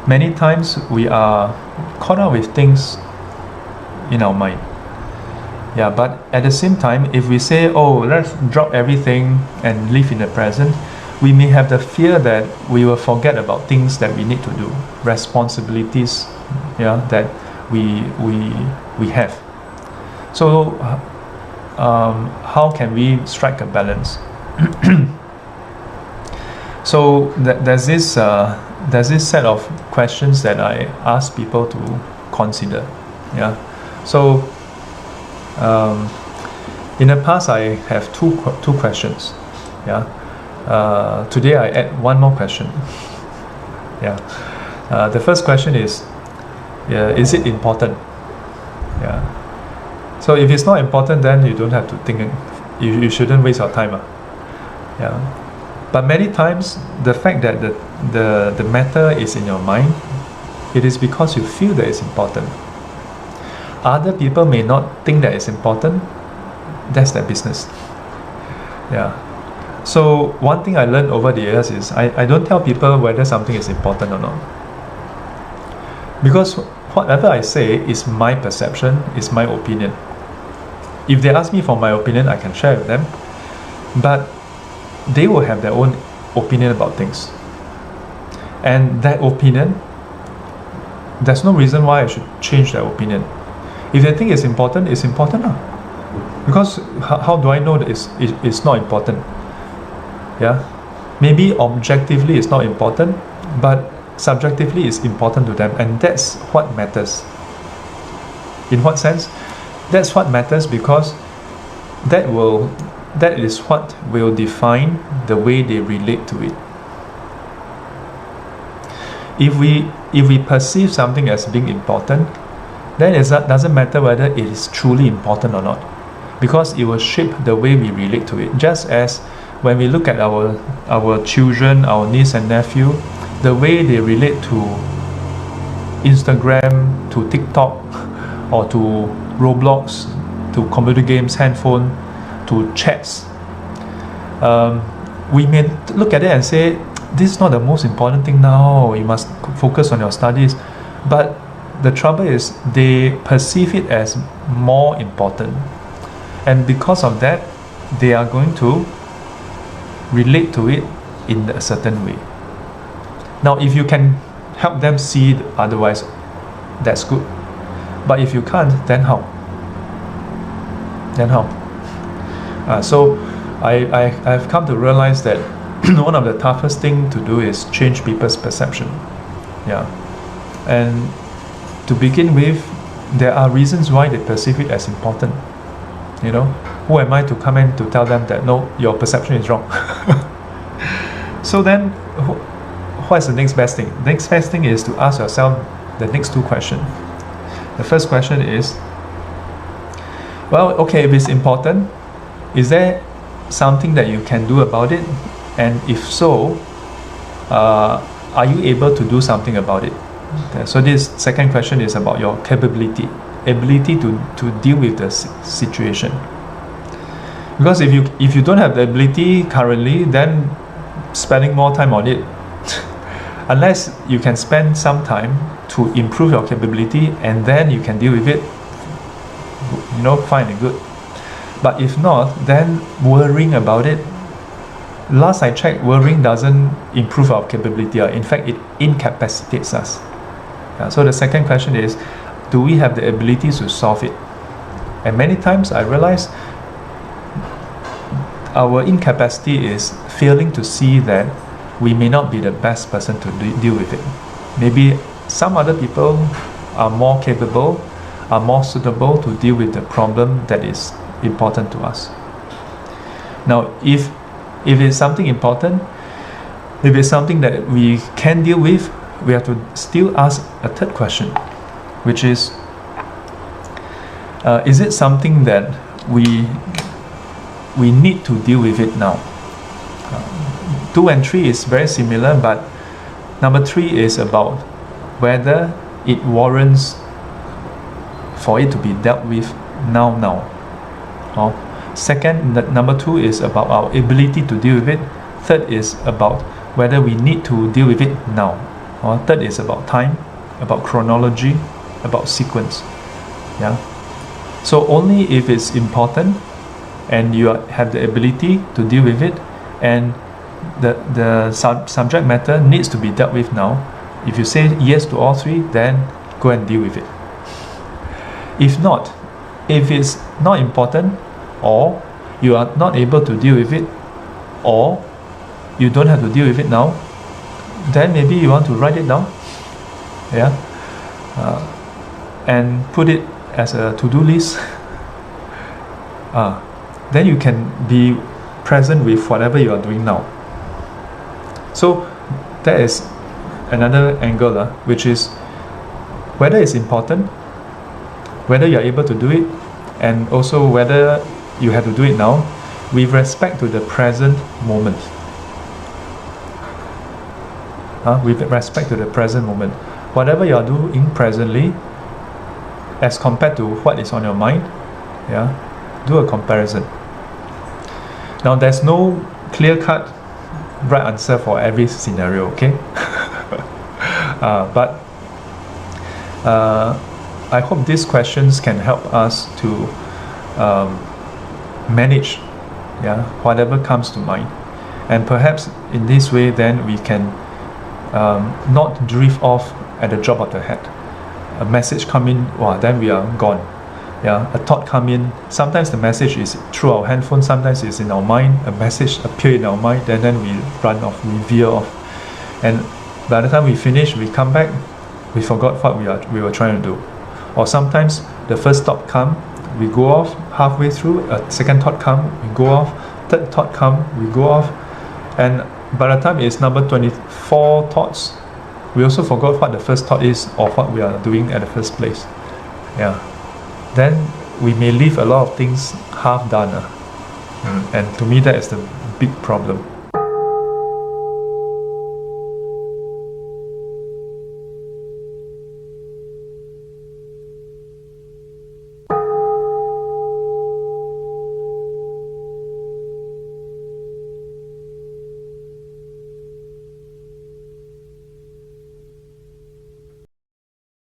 many times we are caught up with things in our mind. Yeah, but at the same time, if we say, oh, let's drop everything and live in the present, we may have the fear that we will forget about things that we need to do, responsibilities, yeah, that we have. So how can we strike a balance? So there's this set of questions that I ask people to consider. Yeah. So in the past I have two questions. Yeah. Today I add one more question. Yeah. The first question is it important? Yeah. So if it's not important, then you don't have to think. You shouldn't waste your time. Yeah. But many times the fact that the matter is in your mind, it is because you feel that it's important. Other people may not think that it's important. That's their business. Yeah. So one thing I learned over the years is I don't tell people whether something is important or not. Because whatever I say is my perception, is my opinion. If they ask me for my opinion, I can share with them. But they will have their own opinion about things. And that opinion, there's no reason why I should change their opinion. If they think it's important, it's important. Because how do I know that it's not important? Yeah, maybe objectively it's not important, but subjectively it's important to them, and that's what matters. In what sense? That's what matters because that is what will define the way they relate to it. If we perceive something as being important, then it doesn't matter whether it is truly important or not, because it will shape the way we relate to it. Just as when we look at our children, our niece and nephew, the way they relate to Instagram, to TikTok, or to Roblox, to computer games, handphone, to chats, we may look at it and say, this is not the most important thing now, you must focus on your studies. But the trouble is they perceive it as more important, and because of that they are going to relate to it in a certain way. Now if you can help them see it otherwise, that's good. But if you can't, then how? So I've come to realize that one of the toughest thing to do is change people's perception. Yeah. And to begin with, there are reasons why they perceive it as important. You know, who am I to come in to tell them that no, your perception is wrong? So then, what's the next best thing? The next best thing is to ask yourself the next two questions. The first question is, well, okay, if it's important, is there something that you can do about it? And if so, are you able to do something about it? Okay, so this second question is about your ability to deal with the situation. Because if you don't have the ability currently, then spending more time on it, unless you can spend some time to improve your capability and then you can deal with it, you know, fine and good. But if not, then worrying about it, last I checked, worrying doesn't improve our capability. In fact, it incapacitates us. So the second question is, do we have the ability to solve it? And many times I realize our incapacity is failing to see that we may not be the best person to deal with it. Maybe some other people are more capable, are more suitable to deal with the problem that is important to us. Now, if it's something important, if it's something that we can deal with, we have to still ask a third question, which is it something that we need to deal with it now? 2 and 3 is very similar, but number 3 is about whether it warrants for it to be dealt with now. Second, number 2 is about our ability to deal with it. Third is about whether we need to deal with it now. Third is about time, about chronology, about sequence. Yeah. So only if it's important and you have the ability to deal with it, and the subject matter needs to be dealt with now. If you say yes to all three, then go and deal with it. If not, if it's not important, or you are not able to deal with it, or you don't have to deal with it now, then maybe you want to write it down, yeah, and put it as a to-do list. Then you can be present with whatever you are doing now. So that is another angle, which is whether it's important, whether you are able to do it, and also whether you have to do it now with respect to the present moment. With respect to the present moment, whatever you are doing presently as compared to what is on your mind, yeah, do a comparison. Now there's no clear-cut right answer for every scenario, okay? But I hope these questions can help us to manage, yeah, whatever comes to mind, and perhaps in this way then we can not drift off at the drop of the hat. A message come in, then we are gone. Yeah, a thought come in. Sometimes the message is through our handphone, sometimes it's in our mind. A message appear in our mind, and then we run off, we veer off. And by the time we finish, we come back, we forgot what we were trying to do. Or sometimes the first thought come, we go off halfway through, a second thought come, we go off, third thought come, we go off, and by the time it's number 24 thoughts, we also forgot what the first thought is or what we are doing at the first place. Yeah. Then we may leave a lot of things half done. And to me that is the big problem.